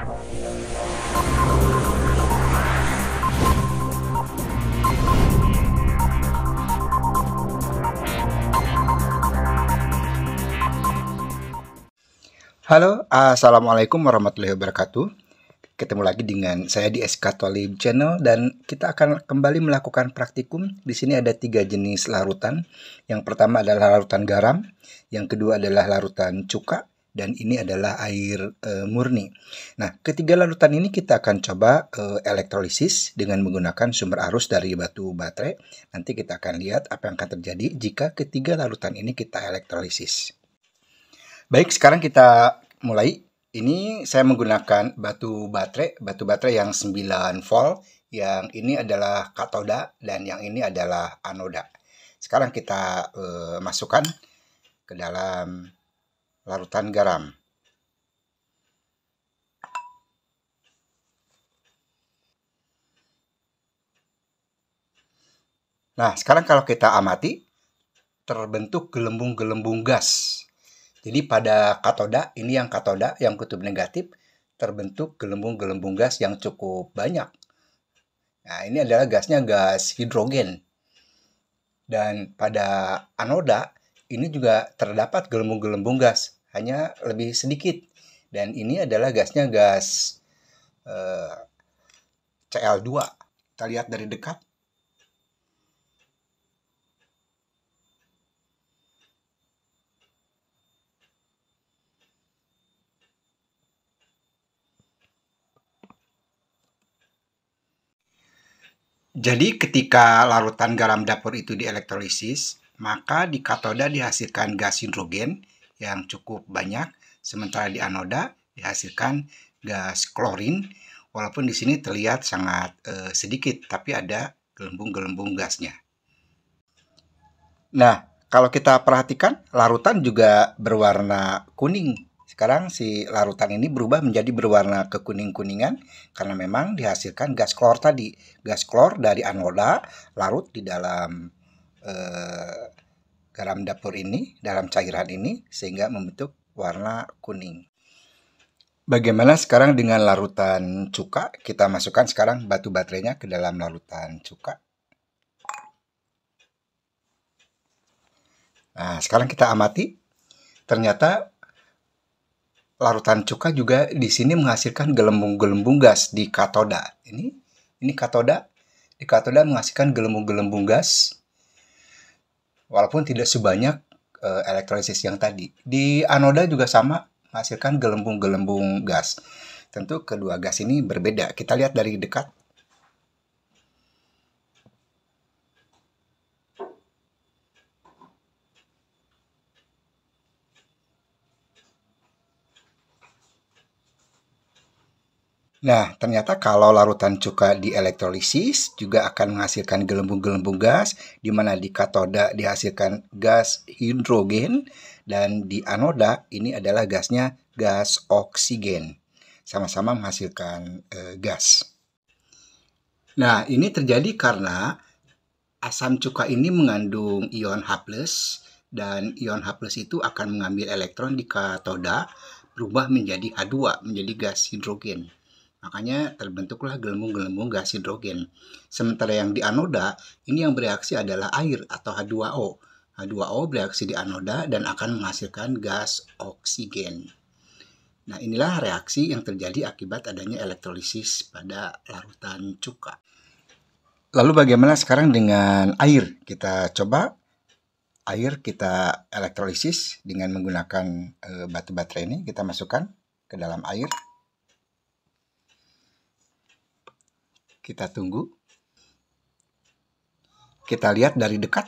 Halo, assalamualaikum warahmatullahi wabarakatuh. Ketemu lagi dengan saya di SK Tolib Channel dan kita akan kembali melakukan praktikum. Di sini ada 3 jenis larutan. Yang pertama adalah larutan garam, yang kedua adalah larutan cuka, dan ini adalah air murni. Nah, ketiga larutan ini kita akan coba elektrolisis dengan menggunakan sumber arus dari batu baterai. Nanti kita akan lihat apa yang akan terjadi jika ketiga larutan ini kita elektrolisis. Baik, sekarang kita mulai. Ini saya menggunakan batu baterai yang 9 volt, yang ini adalah katoda dan yang ini adalah anoda. Sekarang kita masukkan ke dalam larutan garam. Nah, sekarang kalau kita amati, terbentuk gelembung-gelembung gas. Jadi pada katoda, ini yang katoda, yang kutub negatif, terbentuk gelembung-gelembung gas yang cukup banyak. Nah, ini adalah gasnya gas hidrogen. Dan pada anoda, ini juga terdapat gelembung-gelembung gas, hanya lebih sedikit. Dan ini adalah gasnya gas Cl2. Kita lihat dari dekat. Jadi ketika larutan garam dapur itu dielektrolisis, maka di katoda dihasilkan gas hidrogen yang cukup banyak, sementara di anoda dihasilkan gas klorin, walaupun di sini terlihat sangat sedikit, tapi ada gelembung-gelembung gasnya. Nah, kalau kita perhatikan, larutan juga berwarna kuning. Sekarang si larutan ini berubah menjadi berwarna kekuning-kuningan karena memang dihasilkan gas klor tadi. Gas klor dari anoda larut di dalam garam dapur ini, dalam cairan ini, sehingga membentuk warna kuning. Bagaimana sekarang dengan larutan cuka? Kita masukkan sekarang batu baterainya ke dalam larutan cuka. Nah, sekarang kita amati, ternyata larutan cuka juga di sini menghasilkan gelembung-gelembung gas di katoda. Ini katoda. Di katoda menghasilkan gelembung-gelembung gas, walaupun tidak sebanyak elektrolisis yang tadi. Di anoda juga sama, menghasilkan gelembung-gelembung gas. Tentu kedua gas ini berbeda. Kita lihat dari dekat. Nah, ternyata kalau larutan cuka dielektrolisis juga akan menghasilkan gelembung-gelembung gas, di mana di katoda dihasilkan gas hidrogen, dan di anoda ini adalah gasnya gas oksigen. Sama-sama menghasilkan gas. Nah, ini terjadi karena asam cuka ini mengandung ion H+, dan ion H+ itu akan mengambil elektron di katoda, berubah menjadi H2, menjadi gas hidrogen. Makanya terbentuklah gelembung-gelembung gas hidrogen. Sementara yang di anoda, ini yang bereaksi adalah air atau H2O. H2O bereaksi di anoda dan akan menghasilkan gas oksigen. Nah, inilah reaksi yang terjadi akibat adanya elektrolisis pada larutan cuka. Lalu bagaimana sekarang dengan air? Kita coba air kita elektrolisis dengan menggunakan batu baterai ini. Kita masukkan ke dalam air. Kita tunggu. Kita lihat dari dekat.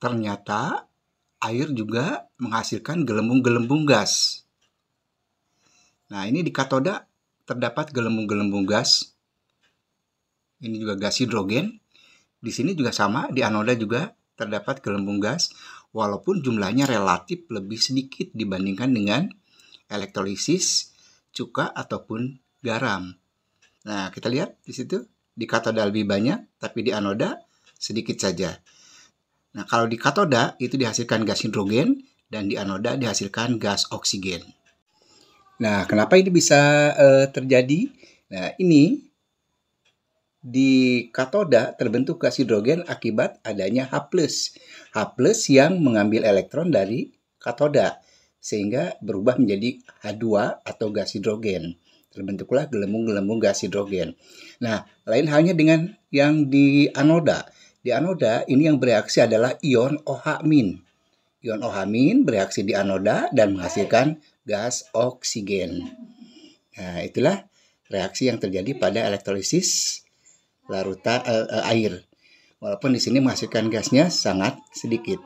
Ternyata air juga menghasilkan gelembung-gelembung gas. Nah, ini di katoda terdapat gelembung-gelembung gas. Ini juga gas hidrogen. Di sini juga sama, di anoda juga terdapat gelembung gas, walaupun jumlahnya relatif lebih sedikit dibandingkan dengan elektrolisis cuka ataupun garam. Nah, kita lihat di situ di katoda lebih banyak, tapi di anoda sedikit saja. Nah, kalau di katoda itu dihasilkan gas hidrogen dan di anoda dihasilkan gas oksigen. Nah, kenapa ini bisa terjadi? Nah, ini di katoda terbentuk gas hidrogen akibat adanya H+. H+ yang mengambil elektron dari katoda sehingga berubah menjadi H2 atau gas hidrogen. Terbentuklah gelembung-gelembung gas hidrogen. Nah, lain halnya dengan yang di anoda. Di anoda ini yang bereaksi adalah ion OH-. Ion OH- bereaksi di anoda dan menghasilkan gas oksigen. Nah, itulah reaksi yang terjadi pada elektrolisis larutan air. Walaupun di sini menghasilkan gasnya sangat sedikit.